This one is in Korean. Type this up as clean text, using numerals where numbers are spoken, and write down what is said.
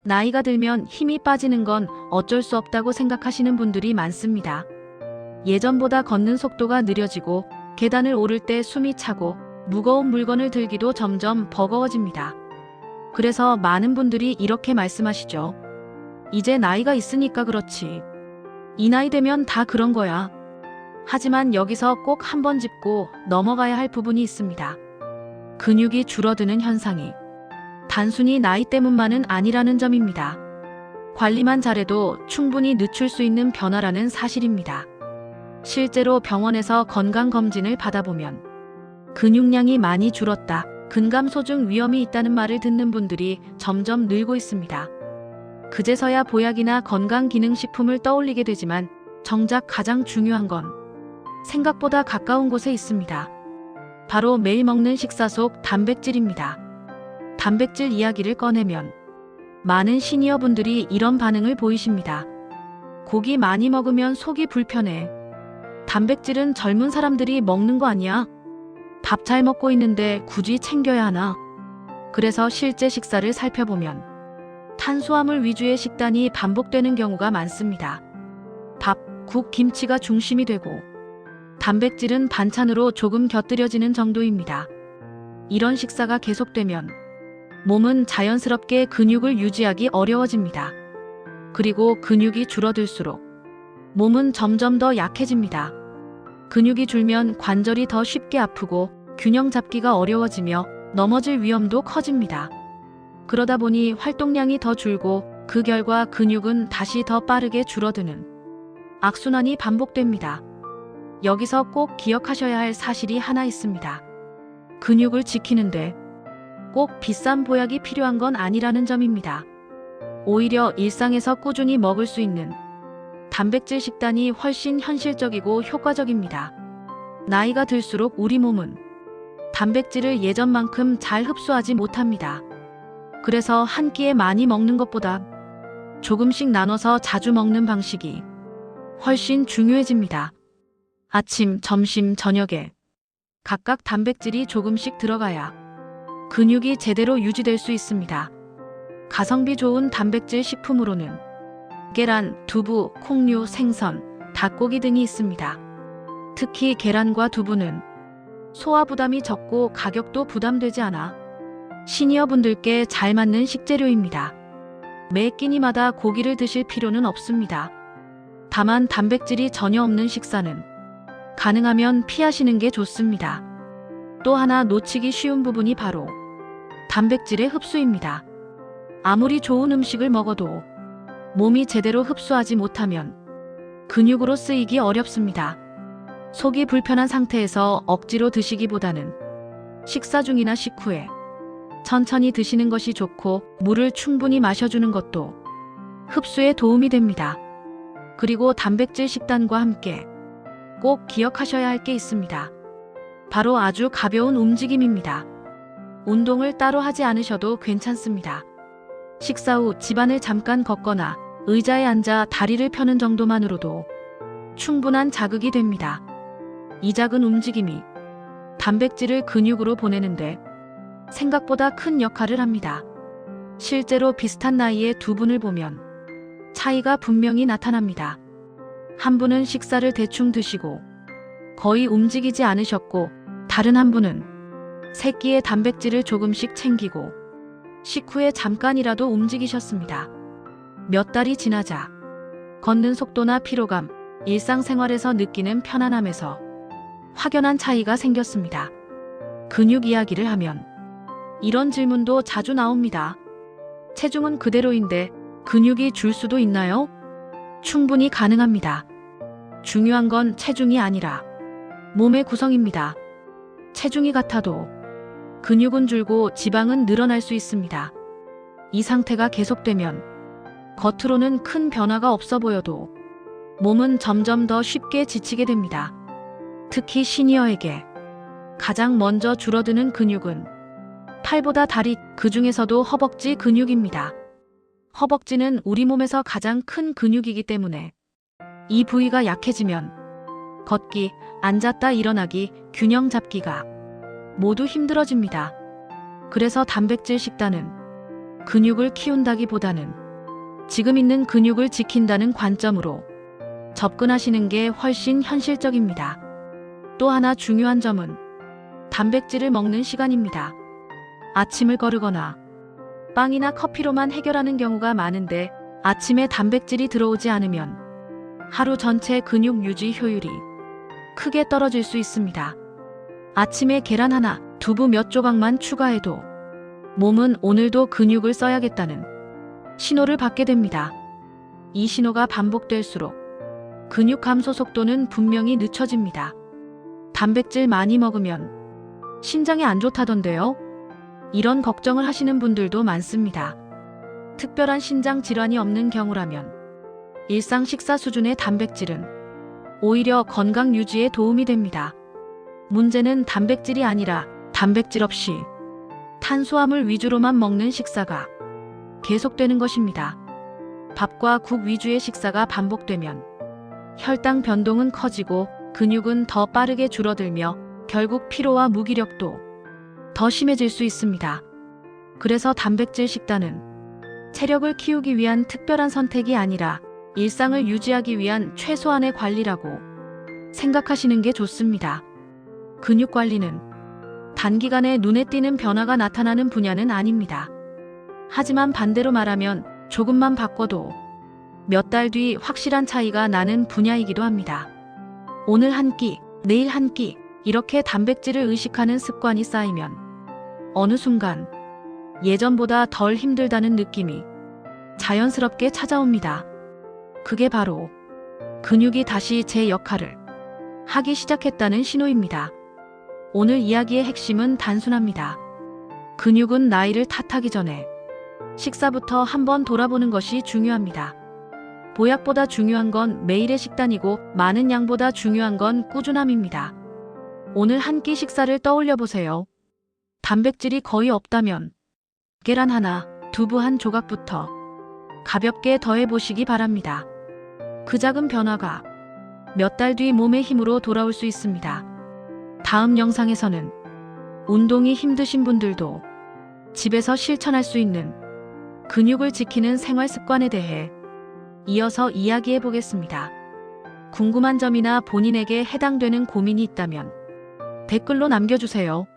나이가 들면 힘이 빠지는 건 어쩔 수 없다고 생각하시는 분들이 많습니다. 예전보다 걷는 속도가 느려지고 계단을 오를 때 숨이 차고 무거운 물건을 들기도 점점 버거워집니다. 그래서 많은 분들이 이렇게 말씀하시죠. 이제 나이가 있으니까 그렇지. 이 나이 되면 다 그런 거야. 하지만 여기서 꼭 한번 짚고 넘어가야 할 부분이 있습니다. 근육이 줄어드는 현상이 단순히 나이 때문만은 아니라는 점입니다. 관리만 잘해도 충분히 늦출 수 있는 변화라는 사실입니다. 실제로 병원에서 건강검진을 받아보면 근육량이 많이 줄었다, 근감소증 위험이 있다는 말을 듣는 분들이 점점 늘고 있습니다. 그제서야 보약이나 건강기능식품을 떠올리게 되지만 정작 가장 중요한 건 생각보다 가까운 곳에 있습니다. 바로 매일 먹는 식사 속 단백질입니다. 단백질 이야기를 꺼내면 많은 시니어분들이 이런 반응을 보이십니다. 고기 많이 먹으면 속이 불편해. 단백질은 젊은 사람들이 먹는 거 아니야? 밥 잘 먹고 있는데 굳이 챙겨야 하나? 그래서 실제 식사를 살펴보면 탄수화물 위주의 식단이 반복되는 경우가 많습니다. 밥, 국, 김치가 중심이 되고 단백질은 반찬으로 조금 곁들여지는 정도입니다. 이런 식사가 계속되면 몸은 자연스럽게 근육을 유지하기 어려워집니다. 그리고 근육이 줄어들수록 몸은 점점 더 약해집니다. 근육이 줄면 관절이 더 쉽게 아프고 균형 잡기가 어려워지며 넘어질 위험도 커집니다. 그러다 보니 활동량이 더 줄고 그 결과 근육은 다시 더 빠르게 줄어드는 악순환이 반복됩니다. 여기서 꼭 기억하셔야 할 사실이 하나 있습니다. 근육을 지키는데 꼭 비싼 보약이 필요한 건 아니라는 점입니다. 오히려 일상에서 꾸준히 먹을 수 있는 단백질 식단이 훨씬 현실적이고 효과적입니다. 나이가 들수록 우리 몸은 단백질을 예전만큼 잘 흡수하지 못합니다. 그래서 한 끼에 많이 먹는 것보다 조금씩 나눠서 자주 먹는 방식이 훨씬 중요해집니다. 아침, 점심, 저녁에 각각 단백질이 조금씩 들어가야 근육이 제대로 유지될 수 있습니다. 가성비 좋은 단백질 식품으로는 계란, 두부, 콩류, 생선, 닭고기 등이 있습니다. 특히 계란과 두부는 소화 부담이 적고 가격도 부담되지 않아 시니어분들께 잘 맞는 식재료입니다. 매 끼니마다 고기를 드실 필요는 없습니다. 다만 단백질이 전혀 없는 식사는 가능하면 피하시는 게 좋습니다. 또 하나 놓치기 쉬운 부분이 바로 단백질의 흡수입니다. 아무리 좋은 음식을 먹어도 몸이 제대로 흡수하지 못하면 근육으로 쓰이기 어렵습니다. 속이 불편한 상태에서 억지로 드시기보다는 식사 중이나 식후에 천천히 드시는 것이 좋고 물을 충분히 마셔주는 것도 흡수에 도움이 됩니다. 그리고 단백질 식단과 함께 꼭 기억하셔야 할 게 있습니다. 바로 아주 가벼운 움직임입니다. 운동을 따로 하지 않으셔도 괜찮습니다. 식사 후 집안을 잠깐 걷거나 의자에 앉아 다리를 펴는 정도만으로도 충분한 자극이 됩니다. 이 작은 움직임이 단백질을 근육으로 보내는데 생각보다 큰 역할을 합니다. 실제로 비슷한 나이의 두 분을 보면 차이가 분명히 나타납니다. 한 분은 식사를 대충 드시고 거의 움직이지 않으셨고, 다른 한 분은 세 끼의 단백질을 조금씩 챙기고 식후에 잠깐이라도 움직이셨습니다. 몇 달이 지나자 걷는 속도나 피로감, 일상생활에서 느끼는 편안함에서 확연한 차이가 생겼습니다. 근육 이야기를 하면 이런 질문도 자주 나옵니다. 체중은 그대로인데 근육이 줄 수도 있나요? 충분히 가능합니다. 중요한 건 체중이 아니라 몸의 구성입니다. 체중이 같아도 근육은 줄고 지방은 늘어날 수 있습니다. 이 상태가 계속되면 겉으로는 큰 변화가 없어 보여도 몸은 점점 더 쉽게 지치게 됩니다. 특히 시니어에게 가장 먼저 줄어드는 근육은 팔보다 다리, 그 중에서도 허벅지 근육입니다. 허벅지는 우리 몸에서 가장 큰 근육이기 때문에 이 부위가 약해지면 걷기, 앉았다 일어나기, 균형 잡기가 모두 힘들어집니다. 그래서 단백질 식단은 근육을 키운다기보다는 지금 있는 근육을 지킨다는 관점으로 접근하시는 게 훨씬 현실적입니다. 또 하나 중요한 점은 단백질을 먹는 시간입니다. 아침을 거르거나 빵이나 커피로만 해결하는 경우가 많은데 아침에 단백질이 들어오지 않으면 하루 전체 근육 유지 효율이 크게 떨어질 수 있습니다. 아침에 계란 하나, 두부 몇 조각만 추가해도 몸은 오늘도 근육을 써야겠다는 신호를 받게 됩니다. 이 신호가 반복될수록 근육 감소 속도는 분명히 늦춰집니다. 단백질 많이 먹으면 신장에 안 좋다던데요? 이런 걱정을 하시는 분들도 많습니다. 특별한 신장 질환이 없는 경우라면 일상 식사 수준의 단백질은 오히려 건강 유지에 도움이 됩니다. 문제는 단백질이 아니라 단백질 없이 탄수화물 위주로만 먹는 식사가 계속되는 것입니다. 밥과 국 위주의 식사가 반복되면 혈당 변동은 커지고 근육은 더 빠르게 줄어들며 결국 피로와 무기력도 더 심해질 수 있습니다. 그래서 단백질 식단은 체력을 키우기 위한 특별한 선택이 아니라 일상을 유지하기 위한 최소한의 관리라고 생각하시는 게 좋습니다. 근육 관리는 단기간에 눈에 띄는 변화가 나타나는 분야는 아닙니다. 하지만 반대로 말하면 조금만 바꿔도 몇 달 뒤 확실한 차이가 나는 분야이기도 합니다. 오늘 한 끼, 내일 한 끼, 이렇게 단백질을 의식하는 습관이 쌓이면 어느 순간 예전보다 덜 힘들다는 느낌이 자연스럽게 찾아옵니다. 그게 바로 근육이 다시 제 역할을 하기 시작했다는 신호입니다. 오늘 이야기의 핵심은 단순합니다. 근육은 나이를 탓하기 전에 식사부터 한번 돌아보는 것이 중요합니다. 보약보다 중요한 건 매일의 식단이고 많은 양보다 중요한 건 꾸준함입니다. 오늘 한 끼 식사를 떠올려 보세요. 단백질이 거의 없다면 계란 하나, 두부 한 조각부터 가볍게 더해 보시기 바랍니다. 그 작은 변화가 몇 달 뒤 몸의 힘으로 돌아올 수 있습니다. 다음 영상에서는 운동이 힘드신 분들도 집에서 실천할 수 있는 근육을 지키는 생활 습관에 대해 이어서 이야기해 보겠습니다. 궁금한 점이나 본인에게 해당되는 고민이 있다면 댓글로 남겨주세요.